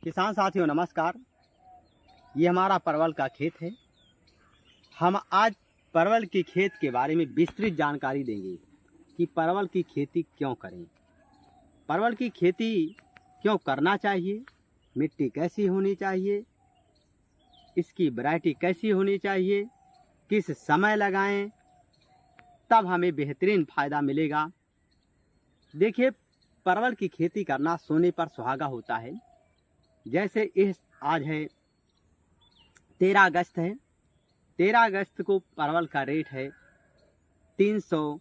किसान साथियों नमस्कार। ये हमारा परवल का खेत है। हम आज परवल की खेत के बारे में विस्तृत जानकारी देंगे कि परवल की खेती क्यों करें, परवल की खेती क्यों करना चाहिए, मिट्टी कैसी होनी चाहिए, इसकी वैरायटी कैसी होनी चाहिए, किस समय लगाएं तब हमें बेहतरीन फ़ायदा मिलेगा। देखिए, परवल की खेती करना सोने पर सुहागा होता है। जैसे इस आज है 13 अगस्त है। 13 अगस्त को परवल का रेट है 300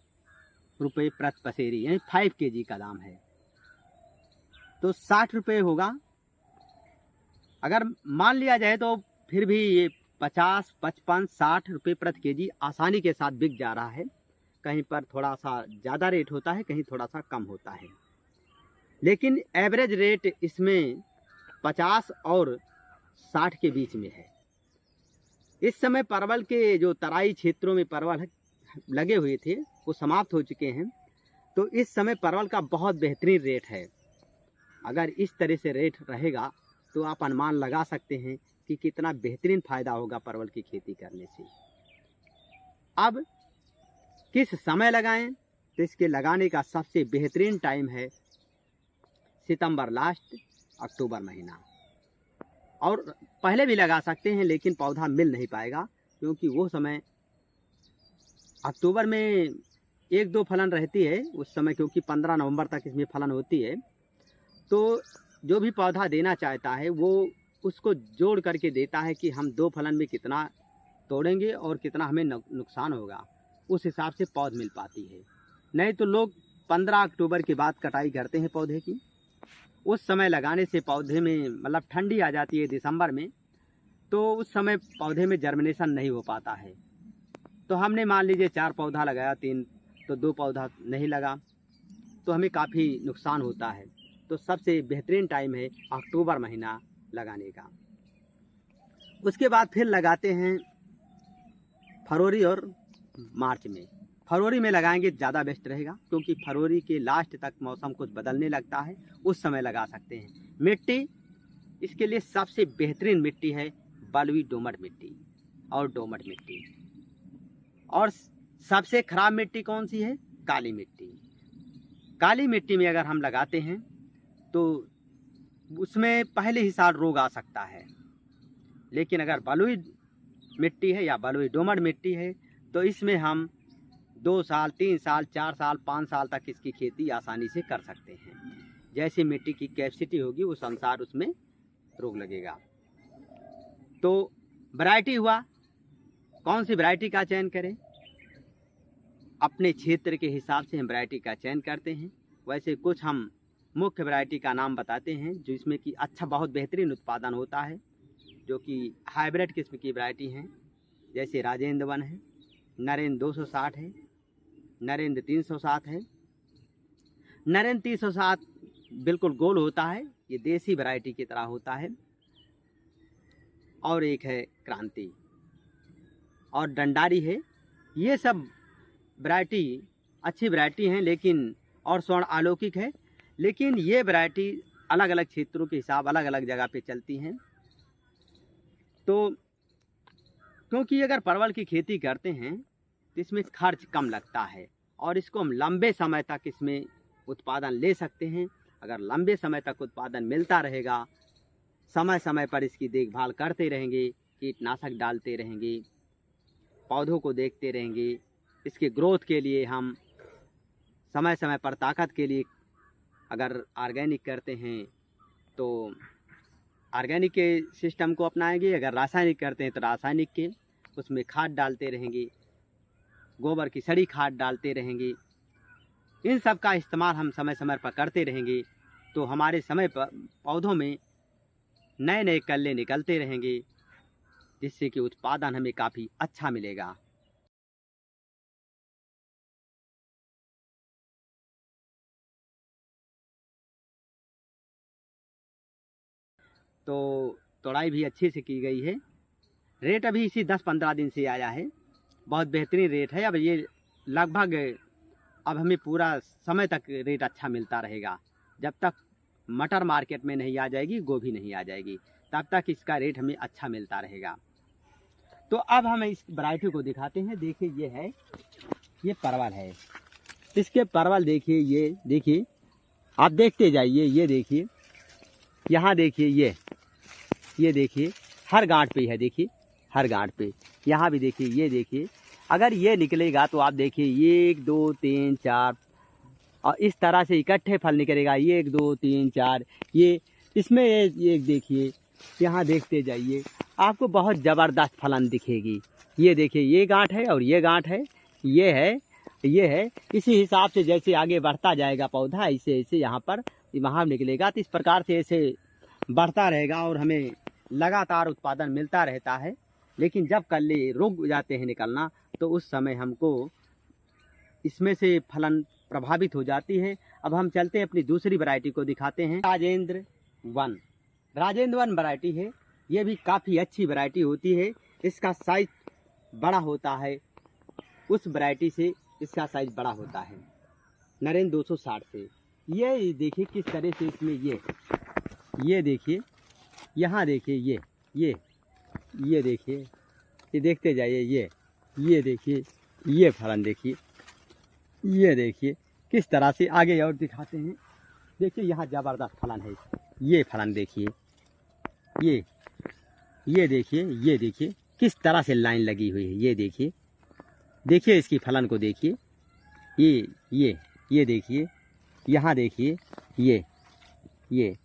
रुपये प्रति पसेरी, यानी 5 kg का दाम है, तो 60 रुपये होगा। अगर मान लिया जाए तो फिर भी ये 50, 55, 60 रुपये प्रति केजी आसानी के साथ बिक जा रहा है। कहीं पर थोड़ा सा ज़्यादा रेट होता है, कहीं थोड़ा सा कम होता है, लेकिन एवरेज रेट इसमें 50 और 60 के बीच में है। इस समय परवल के जो तराई क्षेत्रों में परवल लगे हुए थे वो समाप्त हो चुके हैं, तो इस समय परवल का बहुत बेहतरीन रेट है। अगर इस तरह से रेट रहेगा तो आप अनुमान लगा सकते हैं कि कितना बेहतरीन फ़ायदा होगा परवल की खेती करने से। अब किस समय लगाएं, तो इसके लगाने का सबसे बेहतरीन टाइम है सितंबर लास्ट, अक्टूबर महीना, और पहले भी लगा सकते हैं, लेकिन पौधा मिल नहीं पाएगा क्योंकि वो समय अक्टूबर में 1-2 फलन रहती है उस समय, क्योंकि 15 नवंबर तक इसमें फलन होती है। तो जो भी पौधा देना चाहता है वो उसको जोड़ करके देता है कि हम 2 फलन में कितना तोड़ेंगे और कितना हमें नुकसान होगा, उस हिसाब से पौध मिल पाती है। नहीं तो लोग 15 अक्टूबर के बाद कटाई करते हैं पौधे की। उस समय लगाने से पौधे में मतलब ठंडी आ जाती है दिसंबर में, तो उस समय पौधे में जर्मिनेशन नहीं हो पाता है। तो हमने मान लीजिए 4 पौधा लगाया, 3 तो 2 पौधा नहीं लगा, तो हमें काफ़ी नुकसान होता है। तो सबसे बेहतरीन टाइम है अक्टूबर महीना लगाने का। उसके बाद फिर लगाते हैं फरवरी और मार्च में। फरवरी में लगाएंगे ज़्यादा बेस्ट रहेगा, क्योंकि फरवरी के लास्ट तक मौसम कुछ बदलने लगता है, उस समय लगा सकते हैं। मिट्टी इसके लिए सबसे बेहतरीन मिट्टी है बलुई दोमट मिट्टी और दोमट मिट्टी। और सबसे खराब मिट्टी कौन सी है? काली मिट्टी। काली मिट्टी में अगर हम लगाते हैं तो उसमें पहले ही साल रोग आ सकता है, लेकिन अगर बलुई मिट्टी है या बलुई दोमट मिट्टी है तो इसमें हम 2 साल, 3 साल, 4 साल, 5 साल तक इसकी खेती आसानी से कर सकते हैं। जैसी मिट्टी की कैपेसिटी होगी उस अनुसार उसमें रोग लगेगा। तो वैरायटी हुआ, कौन सी वैरायटी का चयन करें? अपने क्षेत्र के हिसाब से हम वैरायटी का चयन करते हैं। वैसे कुछ हम मुख्य वैरायटी का नाम बताते हैं जिसमें कि अच्छा बहुत बेहतरीन उत्पादन होता है, जो कि हाइब्रिड किस्म की वैरायटी हैं। जैसे राजेंद्र 1 है, नरेंद्र 260 है, नरेंद्र 307 है। नरेंद्र 307 बिल्कुल गोल होता है, ये देसी वैरायटी की तरह होता है। और एक है क्रांति और डंडारी है। ये सब वैरायटी अच्छी वैरायटी हैं, लेकिन और स्वर्ण अलौकिक है, लेकिन ये वैरायटी अलग अलग क्षेत्रों के हिसाब अलग अलग जगह पे चलती हैं। तो क्योंकि अगर परवल की खेती करते हैं तो इसमें खर्च कम लगता है और इसको हम लंबे समय तक इसमें उत्पादन ले सकते हैं। अगर लंबे समय तक उत्पादन मिलता रहेगा, समय समय पर इसकी देखभाल करते रहेंगे, कीटनाशक डालते रहेंगे, पौधों को देखते रहेंगे, इसके ग्रोथ के लिए हम समय समय पर ताकत के लिए अगर ऑर्गेनिक करते हैं तो ऑर्गेनिक के सिस्टम को अपनाएंगे, अगर रासायनिक करते हैं तो रासायनिक के, उसमें खाद डालते रहेंगे, गोबर की सड़ी खाद डालते रहेंगे। इन सब का इस्तेमाल हम समय समय पर करते रहेंगे तो हमारे समय पर पौधों में नए नए कल्ले निकलते रहेंगे, जिससे कि उत्पादन हमें काफ़ी अच्छा मिलेगा। तो तोड़ाई भी अच्छे से की गई है। रेट अभी इसी 10-15 दिन से आया है, बहुत बेहतरीन रेट है। अब ये लगभग अब हमें पूरा समय तक रेट अच्छा मिलता रहेगा, जब तक मटर मार्केट में नहीं आ जाएगी, गोभी नहीं आ जाएगी, तब तक इसका रेट हमें अच्छा मिलता रहेगा। तो अब हम इस वैरायटी को दिखाते हैं। देखिए ये है, ये परवल है। इसके परवल देखिए, ये देखिए, आप देखते जाइए। ये देखिए, यहाँ देखिए, ये देखिए, हर गांठ पे है। देखिए हर गांठ पे, यहाँ भी देखिए, ये देखिए। अगर ये निकलेगा तो आप देखिए 1 2 3 4 और इस तरह से इकट्ठे फल निकलेगा। 1 2 3 4 ये इसमें ये देखिए, यहाँ देखते जाइए, आपको बहुत ज़बरदस्त फलन दिखेगी। ये देखिए, ये गांठ है और ये गांठ है, ये है, ये है। इसी हिसाब से जैसे आगे बढ़ता जाएगा पौधा, ऐसे ऐसे यहाँ पर वहाँ निकलेगा। तो इस प्रकार से ऐसे बढ़ता रहेगा और हमें लगातार उत्पादन मिलता रहता है। लेकिन जब कल्ले रुक जाते हैं निकलना, तो उस समय हमको इसमें से फलन प्रभावित हो जाती है। अब हम चलते हैं अपनी दूसरी वैरायटी को दिखाते हैं। Rajendra one, Rajendra one variety है। ये भी काफ़ी अच्छी वैरायटी होती है। इसका साइज बड़ा होता है, उस वैरायटी से इसका साइज बड़ा होता है नरेंद्र 260 से। ये देखिए किस तरह से इसमें ये देखिए, यहाँ देखिए, ये देखिए, ये देखते जाइए। ये देखिए, ये फलन देखिए, ये देखिए किस तरह से। आगे और दिखाते हैं। देखिए यहाँ ज़बरदस्त फलन है। ये फलन देखिए, ये देखिए, ये देखिए किस तरह से लाइन लगी हुई है। ये देखिए, देखिए इसकी फलन को देखिए। ये देखिए, यहाँ देखिए, ये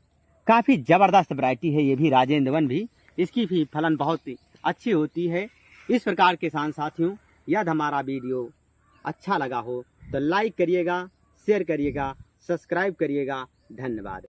काफ़ी ज़बरदस्त वैरायटी है। ये भी राजेंद्र वन भी, इसकी भी फलन बहुत अच्छी होती है। इस प्रकार के किसान साथियों, यदि हमारा वीडियो अच्छा लगा हो तो लाइक करिएगा, शेयर करिएगा, सब्सक्राइब करिएगा। धन्यवाद।